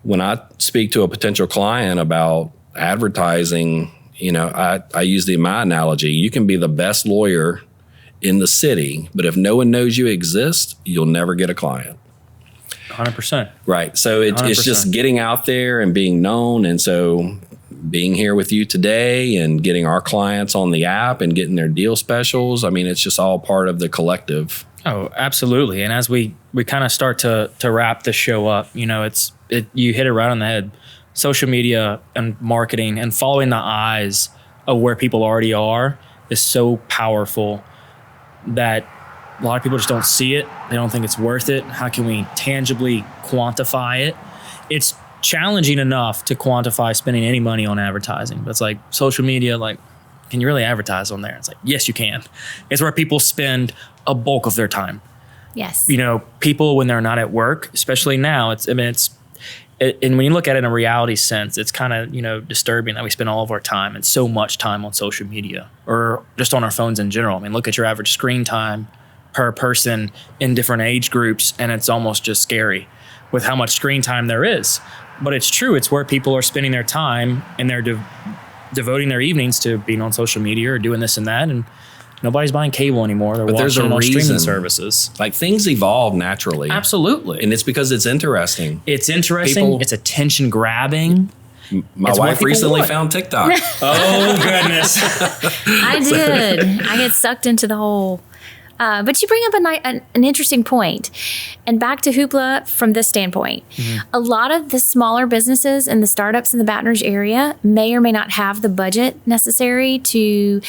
when I speak to a potential client about advertising, I use my analogy. You can be the best lawyer in the city, but if no one knows you exist, you'll never get a client. 100%. Right. So it's just getting out there and being known. And so being here with you today and getting our clients on the app and getting their deal specials, I mean, it's just all part of the collective. Oh, absolutely. And as we kind of start to wrap the show up, you hit it right on the head. Social media and marketing and following the eyes of where people already are is so powerful that a lot of people just don't see it. They don't think it's worth it. How can we tangibly quantify it? It's challenging enough to quantify spending any money on advertising. But it's like social media, like, can you really advertise on there? It's like, yes, you can. It's where people spend a bulk of their time. Yes. People when they're not at work, especially now, and when you look at it in a reality sense, it's kind of, disturbing that we spend all of our time and so much time on social media or just on our phones in general. I mean, look at your average screen time per person in different age groups, and it's almost just scary with how much screen time there is. But it's true. It's where people are spending their time, and they're devoting their evenings to being on social media or doing this and that. And nobody's buying cable anymore. They're watching on streaming services. Like, things evolve naturally. Absolutely. And it's because it's interesting. It's interesting. It's attention grabbing. My wife recently found TikTok. Oh, goodness. I did. I get sucked into the whole. But you bring up an interesting point. And back to Hoopla from this standpoint. Mm-hmm. A lot of the smaller businesses and the startups in the Baton Rouge area may or may not have the budget necessary to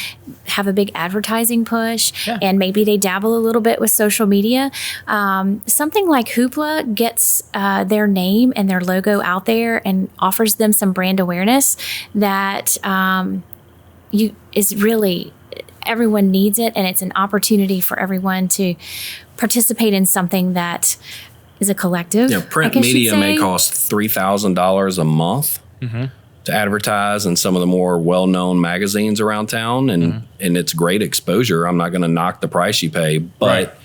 have a big advertising push. Yeah. And maybe they dabble a little bit with social media. Something like Hoopla gets their name and their logo out there and offers them some brand awareness that is really... Everyone needs it, and it's an opportunity for everyone to participate in something that is a collective. Print media may cost $3,000 a month to advertise in some of the more well-known magazines around town, and it's great exposure. I'm not going to knock the price you pay, but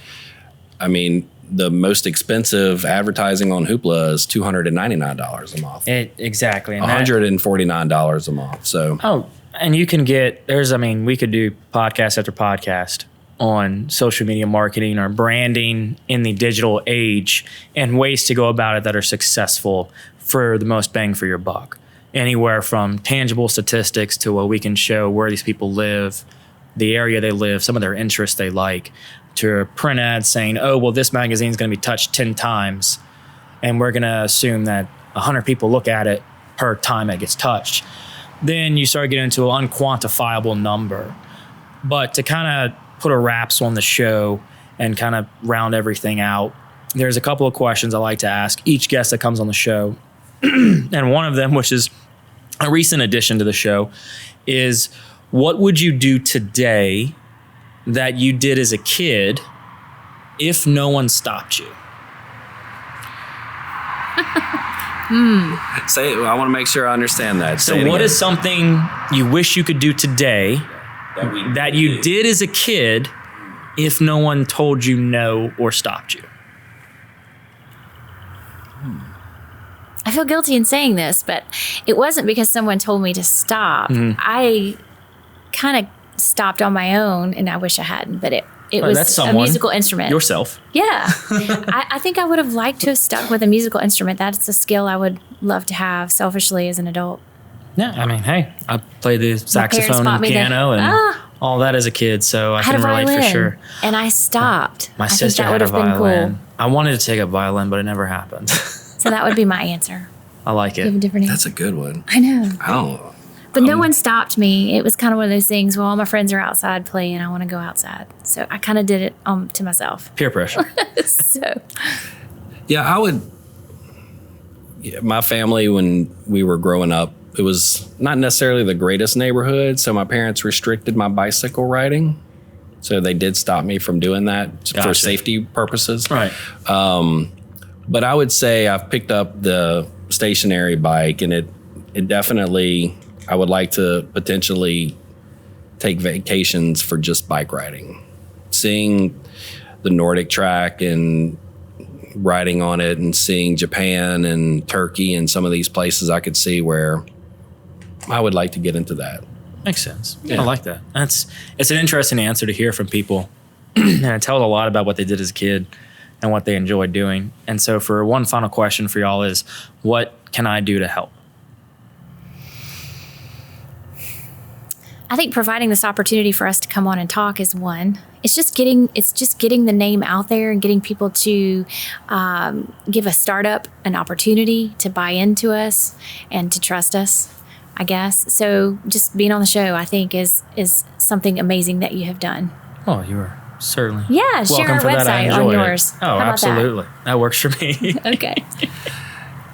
I mean, the most expensive advertising on Hoopla is $299 a month. Exactly. And $149 a month. So. And you can get, we could do podcast after podcast on social media marketing or branding in the digital age and ways to go about it that are successful for the most bang for your buck. Anywhere from tangible statistics to what we can show where these people live, the area they live, some of their interests they like, to print ads saying, oh, well, this magazine is going to be touched 10 times, and we're going to assume that 100 people look at it per time it gets touched. Then you start getting into an unquantifiable number. But to kind of put a wraps on the show and kind of round everything out, there's a couple of questions I like to ask each guest that comes on the show. And one of them, which is a recent addition to the show, is what would you do today that you did as a kid if no one stopped you? Say, I want to make sure I understand that. So what is something you wish you could do today that you did as a kid if no one told you no or stopped you? I feel guilty in saying this, but it wasn't because someone told me to stop. Mm-hmm. I kind of stopped on my own, and I wish I hadn't, but it was a musical instrument. Yourself. Yeah. I think I would have liked to have stuck with a musical instrument. That's a skill I would love to have selfishly as an adult. Yeah, hey, I played the saxophone and piano and all that as a kid, so I can relate for sure. And I stopped. My sister had a violin. Cool. I wanted to take a violin, but it never happened. So that would be my answer. I like it. You have a different answer? That's a good one. I know. I don't know. But no one stopped me. It was kind of one of those things, well, all my friends are outside playing. I want to go outside. So I kind of did it to myself. Peer pressure. Yeah, I would. Yeah, my family, when we were growing up, it was not necessarily the greatest neighborhood, so my parents restricted my bicycle riding. So they did stop me from doing that for safety purposes. Right. But I would say I've picked up the stationary bike, and it definitely, I would like to potentially take vacations for just bike riding. Seeing the Nordic track and riding on it, and seeing Japan and Turkey and some of these places, I could see where I would like to get into that. Makes sense. Yeah. I like that. It's an interesting answer to hear from people. And it tells a lot about what they did as a kid and what they enjoyed doing. And so for one final question for y'all is, what can I do to help? I think providing this opportunity for us to come on and talk is one. It's just getting the name out there and getting people to give a startup an opportunity to buy into us and to trust us, I guess. So just being on the show, I think, is something amazing that you have done. Oh, you were certainly share our website on yours. Oh, absolutely. That works for me. Okay.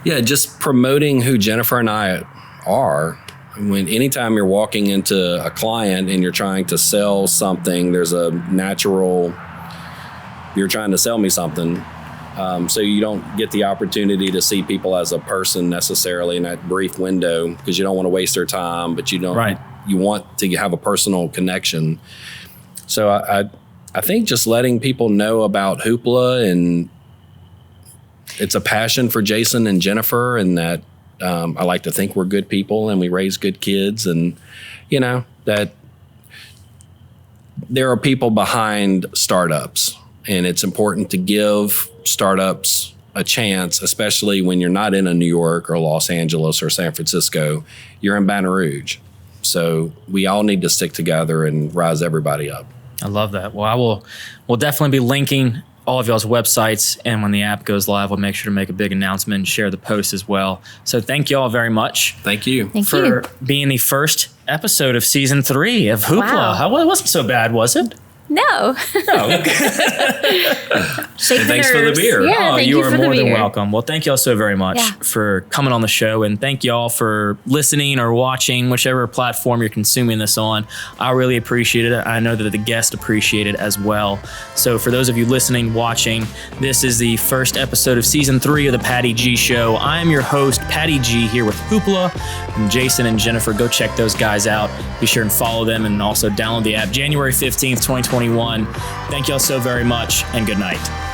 Yeah, just promoting who Jennifer and I are. Anytime you're walking into a client and you're trying to sell something, there's a natural, you're trying to sell me something. So you don't get the opportunity to see people as a person necessarily in that brief window, because you don't want to waste their time, but you don't, you want to have a personal connection. So I think just letting people know about Hoopla, and it's a passion for Jason and Jennifer, and that I like to think we're good people and we raise good kids, and that there are people behind startups, and it's important to give startups a chance, especially when you're not in a New York or Los Angeles or San Francisco. You're in Baton Rouge. So we all need to stick together and rise everybody up. I love that. Well, we'll definitely be linking all of y'all's websites, and when the app goes live, we'll make sure to make a big announcement and share the post as well. So thank you all very much. Thank you. For being the first episode of season 3 of Hoopla. Wow. It wasn't so bad, was it? No. Thanks for the beer. Yeah, you are more than welcome. Well, thank you all so very much for coming on the show, and thank you all for listening or watching, whichever platform you're consuming this on. I really appreciate it. I know that the guests appreciate it as well. So for those of you listening, watching, this is the first episode of season 3 of the Patty G Show. I am your host, Patty G, here with Hoopla, and Jason and Jennifer. Go check those guys out. Be sure and follow them, and also download the app January 15th, 2021. Thank you all so very much, and good night.